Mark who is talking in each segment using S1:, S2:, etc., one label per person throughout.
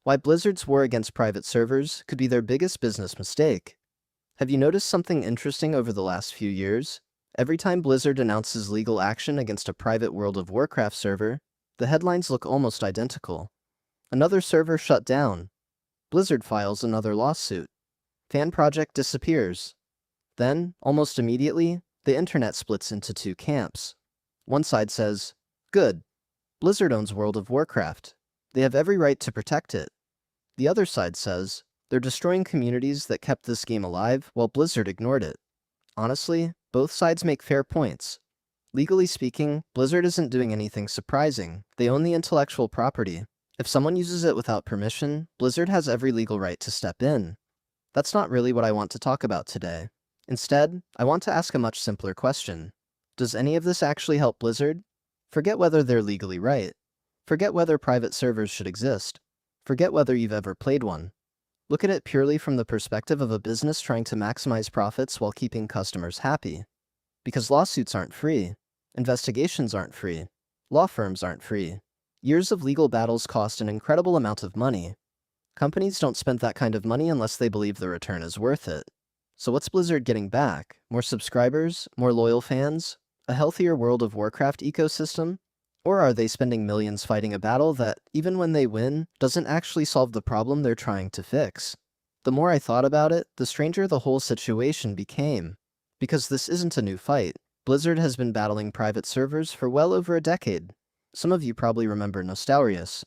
S1: Why Blizzard's war against private servers could be their biggest business mistake. Have you noticed something interesting over the last few years? Every time Blizzard announces legal action against a private World of Warcraft server, the headlines look almost identical. Another server shut down. Blizzard files another lawsuit. Fan project disappears. Then, almost immediately, the internet splits into two camps. One side says, "Good. Blizzard owns World of Warcraft. They have every right to protect it." The other side says, "They're destroying communities that kept this game alive while Blizzard ignored it." Honestly, both sides make fair points. Legally speaking, Blizzard isn't doing anything surprising. They own the intellectual property. If someone uses it without permission, Blizzard has every legal right to step in. That's not really what I want to talk about today. Instead, I want to ask a much simpler question. Does any of this actually help Blizzard? Forget whether they're legally right. Forget whether private servers should exist. Forget whether you've ever played one. Look at it purely from the perspective of a business trying to maximize profits while keeping customers happy. Because lawsuits aren't free. Investigations aren't free. Law firms aren't free. Years of legal battles cost an incredible amount of money. Companies don't spend that kind of money unless they believe the return is worth it. So what's Blizzard getting back? More subscribers? More loyal fans? A healthier World of Warcraft ecosystem? Or are they spending millions fighting a battle that, even when they win, doesn't actually solve the problem they're trying to fix? The more I thought about it, the stranger the whole situation became. Because this isn't a new fight. Blizzard has been battling private servers for well over a decade. Some of you probably remember Nostalrius.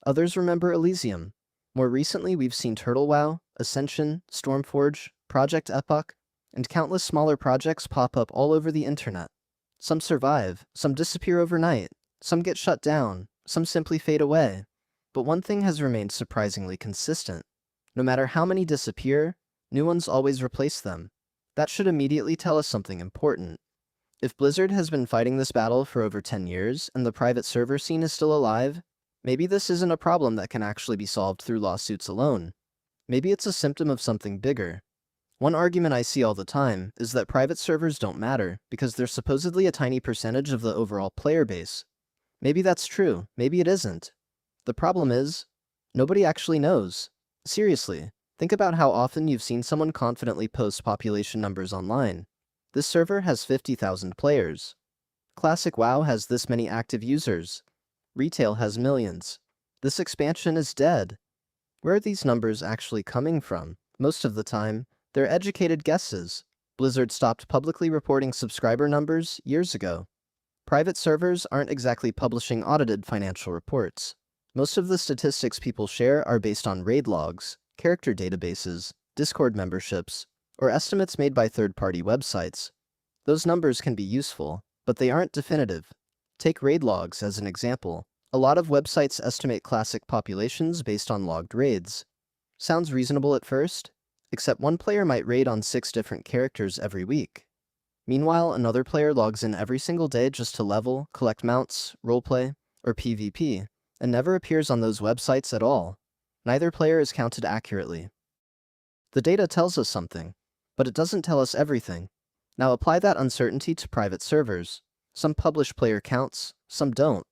S1: Others remember Elysium. More recently, we've seen Turtle WoW, Ascension, Stormforge, Project Epoch, and countless smaller projects pop up all over the internet. Some survive, some disappear overnight. Some get shut down, some simply fade away. But one thing has remained surprisingly consistent. No matter how many disappear, new ones always replace them. That should immediately tell us something important. If Blizzard has been fighting this battle for over 10 years and the private server scene is still alive, maybe this isn't a problem that can actually be solved through lawsuits alone. Maybe it's a symptom of something bigger. One argument I see all the time is that private servers don't matter because they're supposedly a tiny percentage of the overall player base. Maybe that's true, maybe it isn't. The problem is, nobody actually knows. Seriously, think about how often you've seen someone confidently post population numbers online. This server has 50,000 players. Classic WoW has this many active users. Retail has millions. This expansion is dead. Where are these numbers actually coming from? Most of the time, they're educated guesses. Blizzard stopped publicly reporting subscriber numbers years ago. Private servers aren't exactly publishing audited financial reports. Most of the statistics people share are based on raid logs, character databases, Discord memberships, or estimates made by third-party websites. Those numbers can be useful, but they aren't definitive. Take raid logs as an example. A lot of websites estimate classic populations based on logged raids. Sounds reasonable at first, except one player might raid on 6 different characters every week. Meanwhile, another player logs in every single day just to level, collect mounts, roleplay, or PvP, and never appears on those websites at all. Neither player is counted accurately. The data tells us something, but it doesn't tell us everything. Now apply that uncertainty to private servers. Some publish player counts, some don't.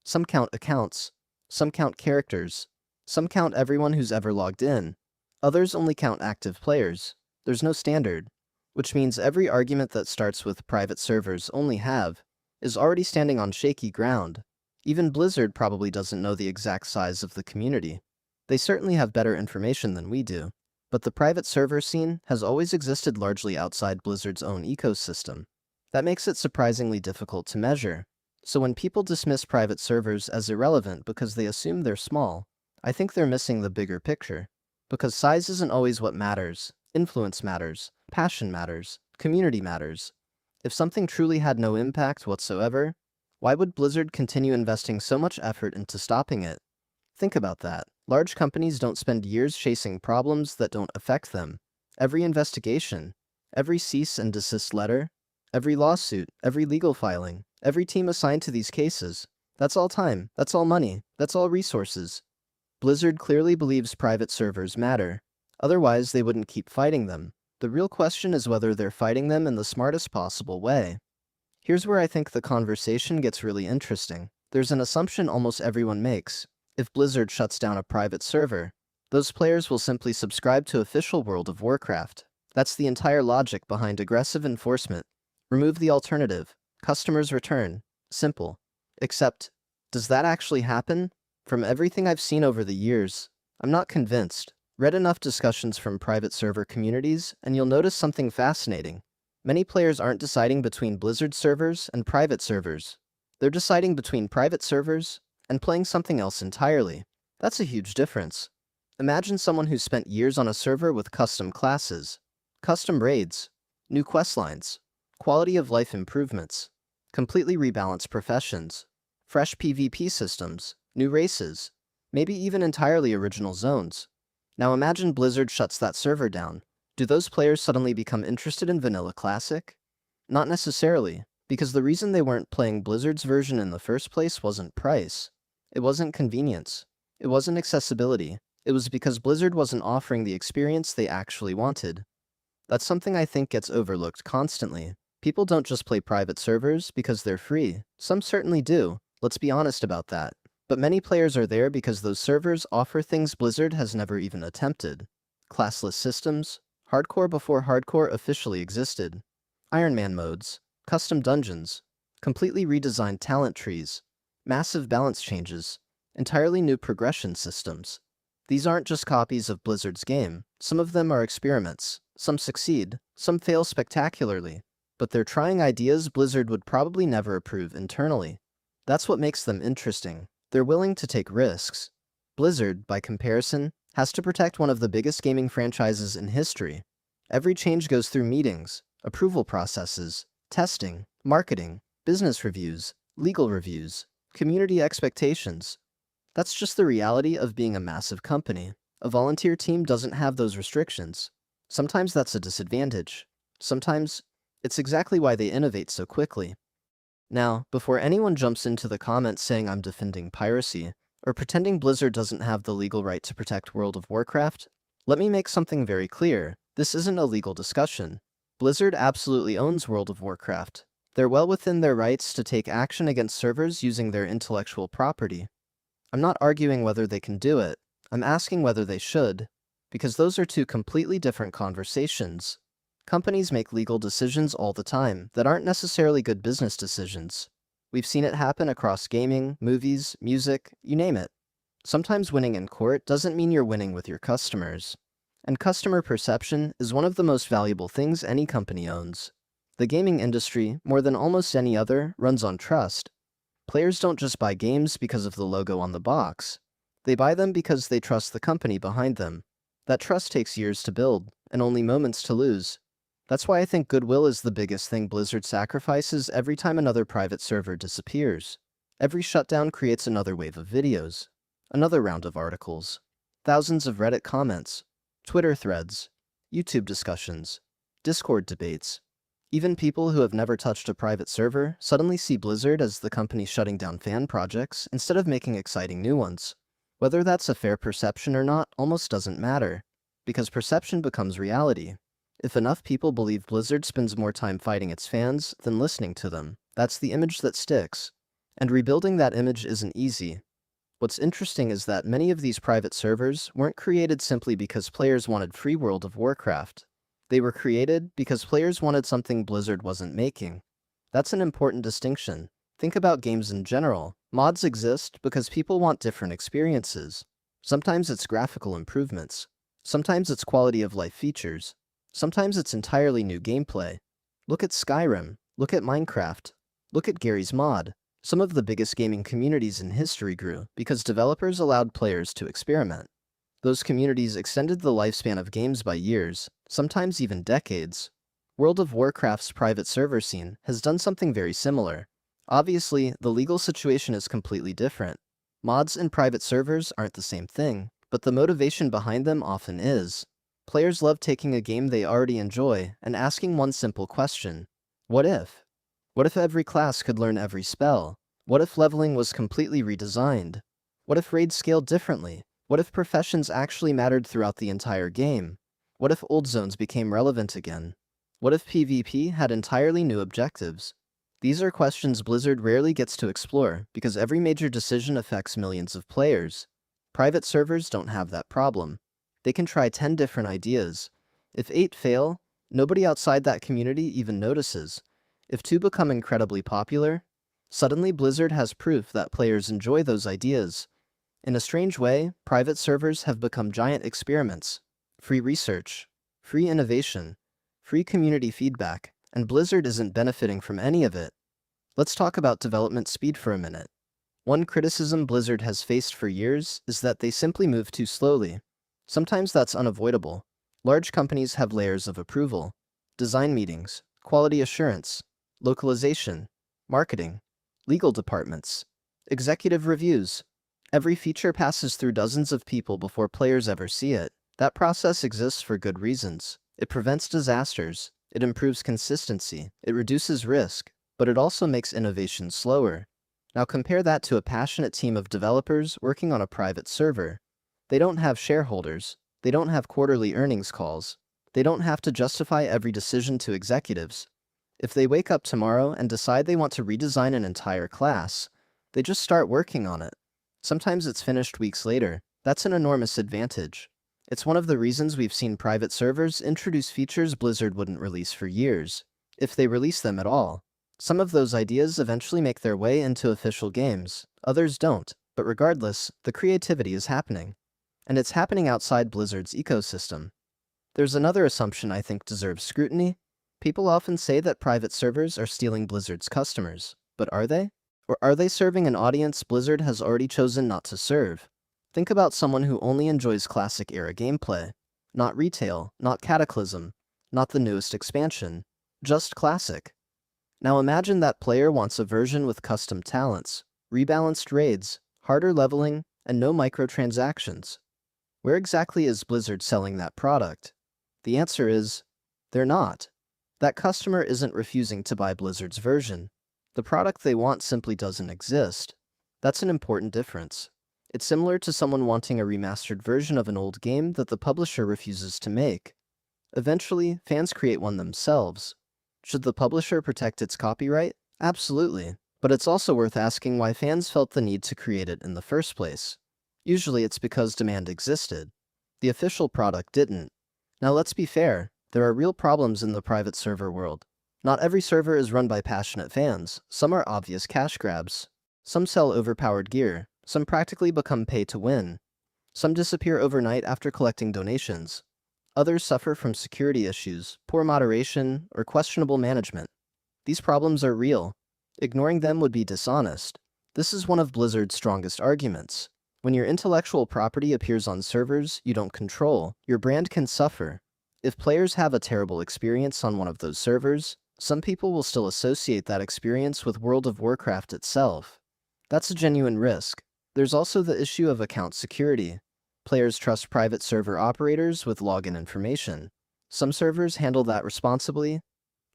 S1: Some count accounts, some count characters, some count everyone who's ever logged in. Others only count active players. There's no standard. Which means every argument that starts with private servers only have is already standing on shaky ground. Even Blizzard probably doesn't know the exact size of the community. They certainly have better information than we do. But the private server scene has always existed largely outside Blizzard's own ecosystem. That makes it surprisingly difficult to measure. So when people dismiss private servers as irrelevant because they assume they're small, I think they're missing the bigger picture. Because size isn't always what matters. Influence matters. Passion matters. Community matters. If something truly had no impact whatsoever, why would Blizzard continue investing so much effort into stopping it? Think about that. Large companies don't spend years chasing problems that don't affect them. Every investigation, every cease and desist letter, every lawsuit, every legal filing, every team assigned to these cases, that's all time, that's all money, that's all resources. Blizzard clearly believes private servers matter. Otherwise, they wouldn't keep fighting them. The real question is whether they're fighting them in the smartest possible way. Here's where I think the conversation gets really interesting. There's an assumption almost everyone makes. If Blizzard shuts down a private server, those players will simply subscribe to official World of Warcraft. That's the entire logic behind aggressive enforcement. Remove the alternative. Customers return. Simple. Except, does that actually happen? From everything I've seen over the years, I'm not convinced. Read enough discussions from private server communities, and you'll notice something fascinating. Many players aren't deciding between Blizzard servers and private servers. They're deciding between private servers and playing something else entirely. That's a huge difference. Imagine someone who spent years on a server with custom classes, custom raids, new questlines, quality of life improvements, completely rebalanced professions, fresh PvP systems, new races, maybe even entirely original zones. Now imagine Blizzard shuts that server down. Do those players suddenly become interested in Vanilla Classic? Not necessarily, because the reason they weren't playing Blizzard's version in the first place wasn't price. It wasn't convenience. It wasn't accessibility. It was because Blizzard wasn't offering the experience they actually wanted. That's something I think gets overlooked constantly. People don't just play private servers because they're free. Some certainly do. Let's be honest about that. But many players are there because those servers offer things Blizzard has never even attempted. Classless systems, hardcore before hardcore officially existed, Iron Man modes, custom dungeons, completely redesigned talent trees, massive balance changes, entirely new progression systems. These aren't just copies of Blizzard's game. Some of them are experiments. Some succeed, some fail spectacularly. But they're trying ideas Blizzard would probably never approve internally. That's what makes them interesting. They're willing to take risks. Blizzard, by comparison, has to protect one of the biggest gaming franchises in history. Every change goes through meetings, approval processes, testing, marketing, business reviews, legal reviews, community expectations. That's just the reality of being a massive company. A volunteer team doesn't have those restrictions. Sometimes that's a disadvantage. Sometimes it's exactly why they innovate so quickly. Now, before anyone jumps into the comments saying I'm defending piracy, or pretending Blizzard doesn't have the legal right to protect World of Warcraft, let me make something very clear. This isn't a legal discussion. Blizzard absolutely owns World of Warcraft. They're well within their rights to take action against servers using their intellectual property. I'm not arguing whether they can do it. I'm asking whether they should, because those are two completely different conversations. Companies make legal decisions all the time that aren't necessarily good business decisions. We've seen it happen across gaming, movies, music, you name it. Sometimes winning in court doesn't mean you're winning with your customers. And customer perception is one of the most valuable things any company owns. The gaming industry, more than almost any other, runs on trust. Players don't just buy games because of the logo on the box. They buy them because they trust the company behind them. That trust takes years to build, and only moments to lose. That's why I think goodwill is the biggest thing Blizzard sacrifices every time another private server disappears. Every shutdown creates another wave of videos, another round of articles, thousands of Reddit comments, Twitter threads, YouTube discussions, Discord debates. Even people who have never touched a private server suddenly see Blizzard as the company shutting down fan projects instead of making exciting new ones. Whether that's a fair perception or not almost doesn't matter, because perception becomes reality. If enough people believe Blizzard spends more time fighting its fans than listening to them, that's the image that sticks. And rebuilding that image isn't easy. What's interesting is that many of these private servers weren't created simply because players wanted free World of Warcraft. They were created because players wanted something Blizzard wasn't making. That's an important distinction. Think about games in general. Mods exist because people want different experiences. Sometimes it's graphical improvements. Sometimes it's quality of life features. Sometimes it's entirely new gameplay. Look at Skyrim. Look at Minecraft. Look at Gary's Mod. Some of the biggest gaming communities in history grew because developers allowed players to experiment. Those communities extended the lifespan of games by years, sometimes even decades. World of Warcraft's private server scene has done something very similar. Obviously, the legal situation is completely different. Mods and private servers aren't the same thing, but the motivation behind them often is. Players love taking a game they already enjoy and asking one simple question: what if? What if every class could learn every spell? What if leveling was completely redesigned? What if raids scaled differently? What if professions actually mattered throughout the entire game? What if old zones became relevant again? What if PvP had entirely new objectives? These are questions Blizzard rarely gets to explore because every major decision affects millions of players. Private servers don't have that problem. They can try 10 different ideas. If 8 fail, nobody outside that community even notices. If 2 become incredibly popular, suddenly Blizzard has proof that players enjoy those ideas. In a strange way, private servers have become giant experiments. Free research, free innovation, free community feedback, and Blizzard isn't benefiting from any of it. Let's talk about development speed for a minute. One criticism Blizzard has faced for years is that they simply move too slowly. Sometimes that's unavoidable. Large companies have layers of approval, design meetings, quality assurance, localization, marketing, legal departments, executive reviews. Every feature passes through dozens of people before players ever see it. That process exists for good reasons. It prevents disasters, it improves consistency, it reduces risk, but it also makes innovation slower. Now compare that to a passionate team of developers working on a private server. They don't have shareholders, they don't have quarterly earnings calls, they don't have to justify every decision to executives. If they wake up tomorrow and decide they want to redesign an entire class, they just start working on it. Sometimes it's finished weeks later. That's an enormous advantage. It's one of the reasons we've seen private servers introduce features Blizzard wouldn't release for years, if they release them at all. Some of those ideas eventually make their way into official games, others don't, but regardless, the creativity is happening. And it's happening outside Blizzard's ecosystem. There's another assumption I think deserves scrutiny. People often say that private servers are stealing Blizzard's customers, but are they? Or are they serving an audience Blizzard has already chosen not to serve? Think about someone who only enjoys classic-era gameplay. Not retail, not Cataclysm, not the newest expansion. Just classic. Now imagine that player wants a version with custom talents, rebalanced raids, harder leveling, and no microtransactions. Where exactly is Blizzard selling that product? The answer is, they're not. That customer isn't refusing to buy Blizzard's version. The product they want simply doesn't exist. That's an important difference. It's similar to someone wanting a remastered version of an old game that the publisher refuses to make. Eventually, fans create one themselves. Should the publisher protect its copyright? Absolutely. But it's also worth asking why fans felt the need to create it in the first place. Usually it's because demand existed. The official product didn't. Now let's be fair, there are real problems in the private server world. Not every server is run by passionate fans. Some are obvious cash grabs. Some sell overpowered gear. Some practically become pay to win. Some disappear overnight after collecting donations. Others suffer from security issues, poor moderation, or questionable management. These problems are real. Ignoring them would be dishonest. This is one of Blizzard's strongest arguments. When your intellectual property appears on servers you don't control, your brand can suffer. If players have a terrible experience on one of those servers, some people will still associate that experience with World of Warcraft itself. That's a genuine risk. There's also the issue of account security. Players trust private server operators with login information. Some servers handle that responsibly,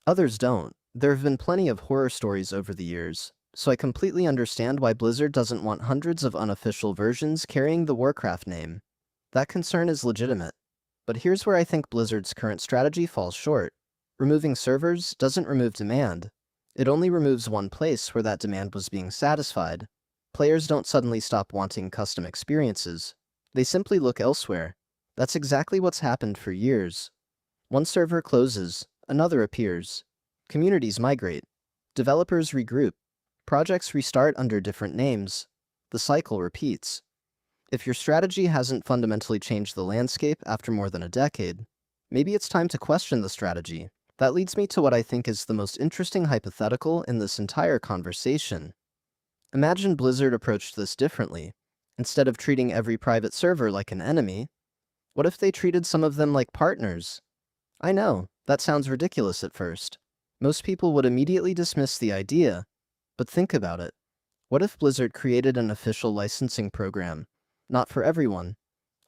S1: others don't. There have been plenty of horror stories over the years, so I completely understand why Blizzard doesn't want hundreds of unofficial versions carrying the Warcraft name. That concern is legitimate. But here's where I think Blizzard's current strategy falls short. Removing servers doesn't remove demand. It only removes one place where that demand was being satisfied. Players don't suddenly stop wanting custom experiences. They simply look elsewhere. That's exactly what's happened for years. One server closes, another appears. Communities migrate. Developers regroup. Projects restart under different names. The cycle repeats. If your strategy hasn't fundamentally changed the landscape after more than a decade, maybe it's time to question the strategy. That leads me to what I think is the most interesting hypothetical in this entire conversation. Imagine Blizzard approached this differently. Instead of treating every private server like an enemy, what if they treated some of them like partners? I know, that sounds ridiculous at first. Most people would immediately dismiss the idea, but think about it. What if Blizzard created an official licensing program? Not for everyone,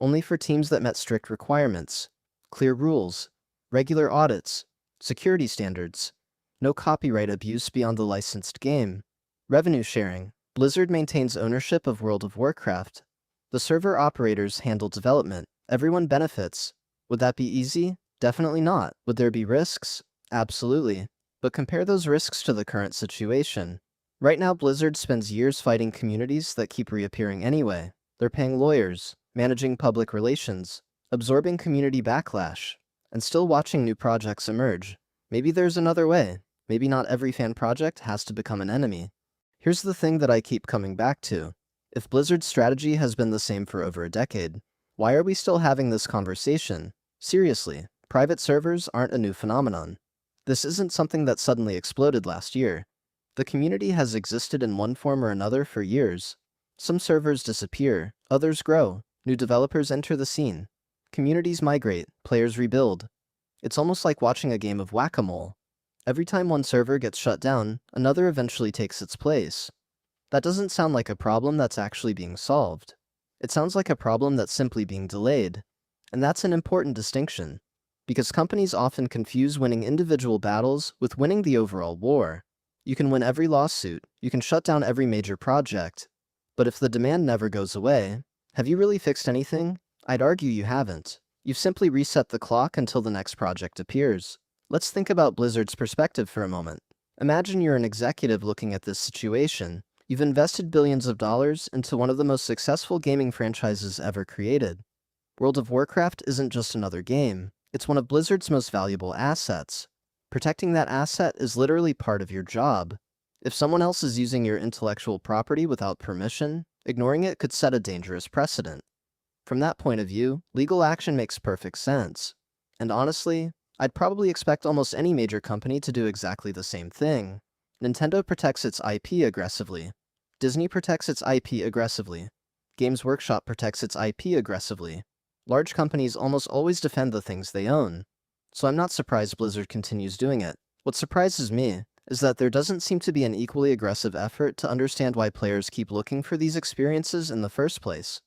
S1: only for teams that met strict requirements, clear rules, regular audits, security standards, no copyright abuse beyond the licensed game. Revenue sharing. Blizzard maintains ownership of World of Warcraft. The server operators handle development. Everyone benefits. Would that be easy? Definitely not. Would there be risks? Absolutely. But compare those risks to the current situation. Right now, Blizzard spends years fighting communities that keep reappearing anyway. They're paying lawyers, managing public relations, absorbing community backlash, and still watching new projects emerge. Maybe there's another way. Maybe not every fan project has to become an enemy. Here's the thing that I keep coming back to. If Blizzard's strategy has been the same for over a decade, why are we still having this conversation? Seriously, private servers aren't a new phenomenon. This isn't something that suddenly exploded last year. The community has existed in one form or another for years. Some servers disappear, others grow, new developers enter the scene. Communities migrate, players rebuild. It's almost like watching a game of whack-a-mole. Every time one server gets shut down, another eventually takes its place. That doesn't sound like a problem that's actually being solved. It sounds like a problem that's simply being delayed. And that's an important distinction, because companies often confuse winning individual battles with winning the overall war. You can win every lawsuit, you can shut down every major project, but if the demand never goes away, have you really fixed anything? I'd argue you haven't. You've simply reset the clock until the next project appears. Let's think about Blizzard's perspective for a moment. Imagine you're an executive looking at this situation. You've invested billions of dollars into one of the most successful gaming franchises ever created. World of Warcraft isn't just another game, it's one of Blizzard's most valuable assets. Protecting that asset is literally part of your job. If someone else is using your intellectual property without permission, ignoring it could set a dangerous precedent. From that point of view, legal action makes perfect sense. And honestly, I'd probably expect almost any major company to do exactly the same thing. Nintendo protects its IP aggressively. Disney protects its IP aggressively. Games Workshop protects its IP aggressively. Large companies almost always defend the things they own. So I'm not surprised Blizzard continues doing it. What surprises me is that there doesn't seem to be an equally aggressive effort to understand why players keep looking for these experiences in the first place.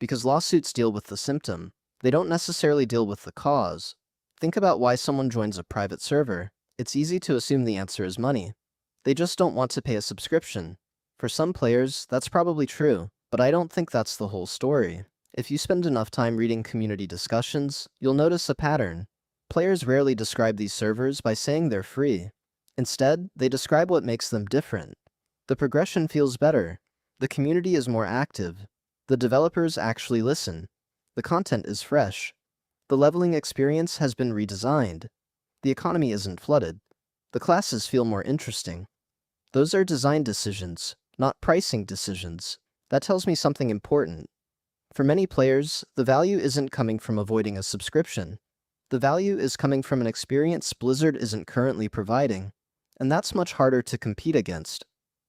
S1: Because lawsuits deal with the symptom, they don't necessarily deal with the cause. Think about why someone joins a private server. It's easy to assume the answer is money. They just don't want to pay a subscription. For some players, that's probably true, but I don't think that's the whole story. If you spend enough time reading community discussions, you'll notice a pattern. Players rarely describe these servers by saying they're free. Instead, they describe what makes them different. The progression feels better. The community is more active. The developers actually listen. The content is fresh. The leveling experience has been redesigned. The economy isn't flooded. The classes feel more interesting. Those are design decisions, not pricing decisions. That tells me something important. For many players, the value isn't coming from avoiding a subscription. The value is coming from an experience Blizzard isn't currently providing, and that's much harder to compete against.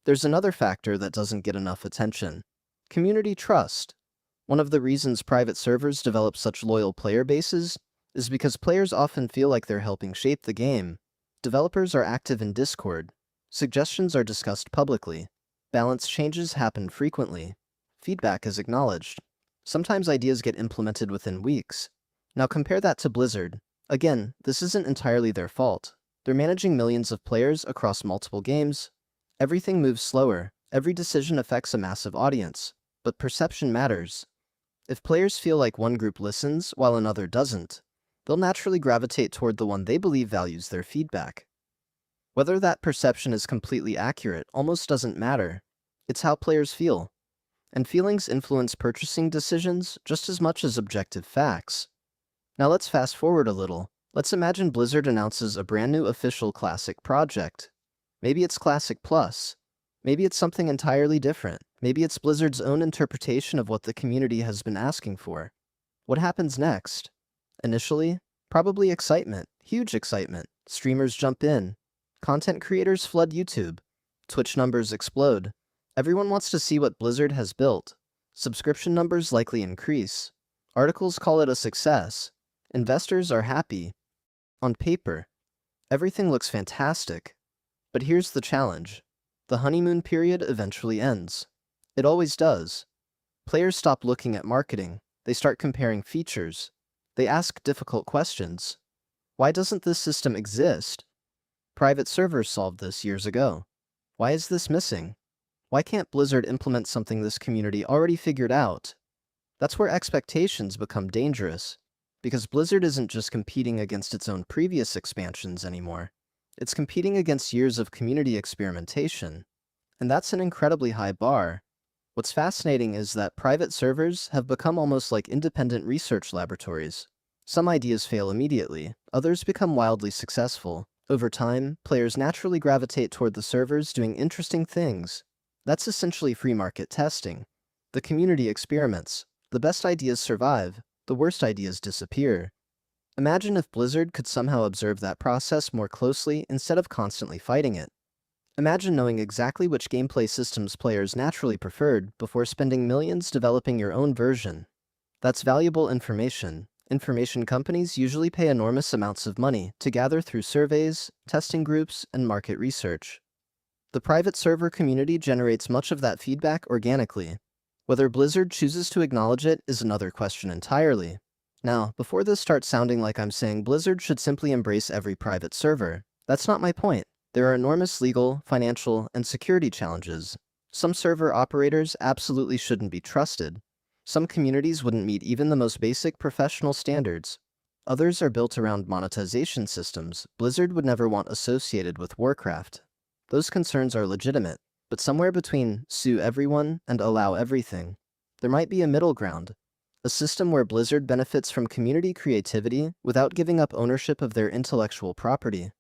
S1: There's another factor that doesn't get enough attention: community trust. One of the reasons private servers develop such loyal player bases is because players often feel like they're helping shape the game. Developers are active in Discord. Suggestions are discussed publicly. Balance changes happen frequently. Feedback is acknowledged. Sometimes ideas get implemented within weeks. Now compare that to Blizzard. Again, this isn't entirely their fault. They're managing millions of players across multiple games. Everything moves slower. Every decision affects a massive audience. But perception matters. If players feel like one group listens while another doesn't, they'll naturally gravitate toward the one they believe values their feedback. Whether that perception is completely accurate almost doesn't matter. It's how players feel. And feelings influence purchasing decisions just as much as objective facts. Now let's fast forward a little. Let's imagine Blizzard announces a brand new official Classic project. Maybe it's Classic Plus. Maybe it's something entirely different. Maybe it's Blizzard's own interpretation of what the community has been asking for. What happens next? Initially, probably excitement. Huge excitement. Streamers jump in. Content creators flood YouTube. Twitch numbers explode. Everyone wants to see what Blizzard has built. Subscription numbers likely increase. Articles call it a success. Investors are happy. On paper, everything looks fantastic. But here's the challenge. The honeymoon period eventually ends. It always does. Players stop looking at marketing. They start comparing features. They ask difficult questions. Why doesn't this system exist? Private servers solved this years ago. Why is this missing? Why can't Blizzard implement something this community already figured out? That's where expectations become dangerous, because Blizzard isn't just competing against its own previous expansions anymore. It's competing against years of community experimentation, and that's an incredibly high bar. What's fascinating is that private servers have become almost like independent research laboratories. Some ideas fail immediately, others become wildly successful. Over time, players naturally gravitate toward the servers doing interesting things. That's essentially free market testing. The community experiments. The best ideas survive, the worst ideas disappear. Imagine if Blizzard could somehow observe that process more closely instead of constantly fighting it. Imagine knowing exactly which gameplay systems players naturally preferred before spending millions developing your own version. That's valuable information. Information companies usually pay enormous amounts of money to gather through surveys, testing groups, and market research. The private server community generates much of that feedback organically. Whether Blizzard chooses to acknowledge it is another question entirely. Now, before this starts sounding like I'm saying Blizzard should simply embrace every private server, that's not my point. There are enormous legal, financial, and security challenges. Some server operators absolutely shouldn't be trusted. Some communities wouldn't meet even the most basic professional standards. Others are built around monetization systems Blizzard would never want associated with Warcraft. Those concerns are legitimate, but somewhere between sue everyone and allow everything, there might be a middle ground. A system where Blizzard benefits from community creativity without giving up ownership of their intellectual property.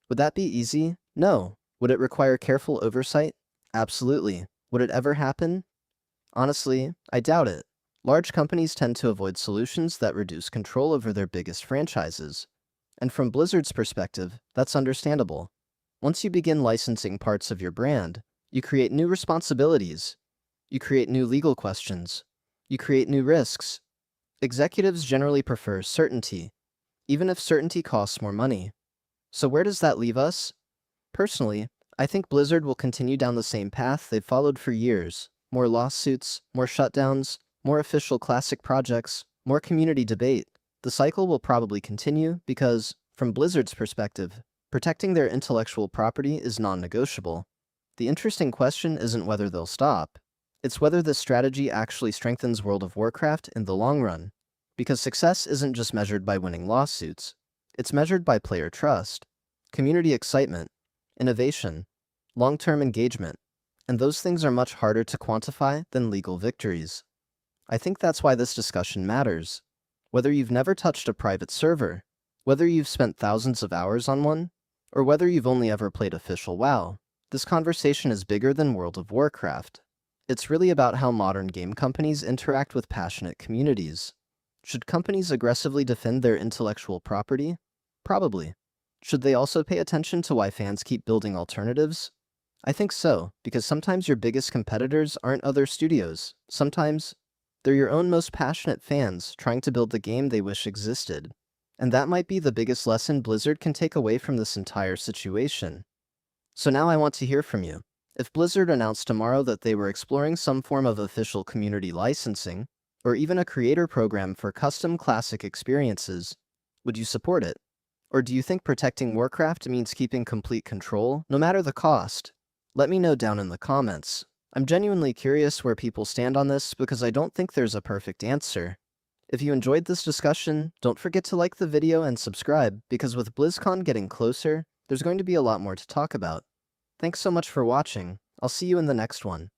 S1: Would that be easy? No. Would it require careful oversight? Absolutely. Would it ever happen? Honestly, I doubt it. Large companies tend to avoid solutions that reduce control over their biggest franchises. And from Blizzard's perspective, that's understandable. Once you begin licensing parts of your brand, you create new responsibilities. You create new legal questions. You create new risks. Executives generally prefer certainty, even if certainty costs more money. So where does that leave us? Personally, I think Blizzard will continue down the same path they've followed for years. More lawsuits, more shutdowns, more official classic projects, more community debate. The cycle will probably continue because, from Blizzard's perspective, protecting their intellectual property is non-negotiable. The interesting question isn't whether they'll stop. It's whether this strategy actually strengthens World of Warcraft in the long run. Because success isn't just measured by winning lawsuits. It's measured by player trust, community excitement, innovation, long-term engagement, and those things are much harder to quantify than legal victories. I think that's why this discussion matters. Whether you've never touched a private server, whether you've spent thousands of hours on one, or whether you've only ever played official WoW, this conversation is bigger than World of Warcraft. It's really about how modern game companies interact with passionate communities. Should companies aggressively defend their intellectual property? Probably. Should they also pay attention to why fans keep building alternatives? I think so, because sometimes your biggest competitors aren't other studios. Sometimes they're your own most passionate fans trying to build the game they wish existed. And that might be the biggest lesson Blizzard can take away from this entire situation. So now I want to hear from you. If Blizzard announced tomorrow that they were exploring some form of official community licensing, or even a creator program for custom classic experiences, would you support it? Or do you think protecting Warcraft means keeping complete control, no matter the cost? Let me know down in the comments. I'm genuinely curious where people stand on this because I don't think there's a perfect answer. If you enjoyed this discussion, don't forget to like the video and subscribe, because with BlizzCon getting closer, there's going to be a lot more to talk about. Thanks so much for watching. I'll see you in the next one.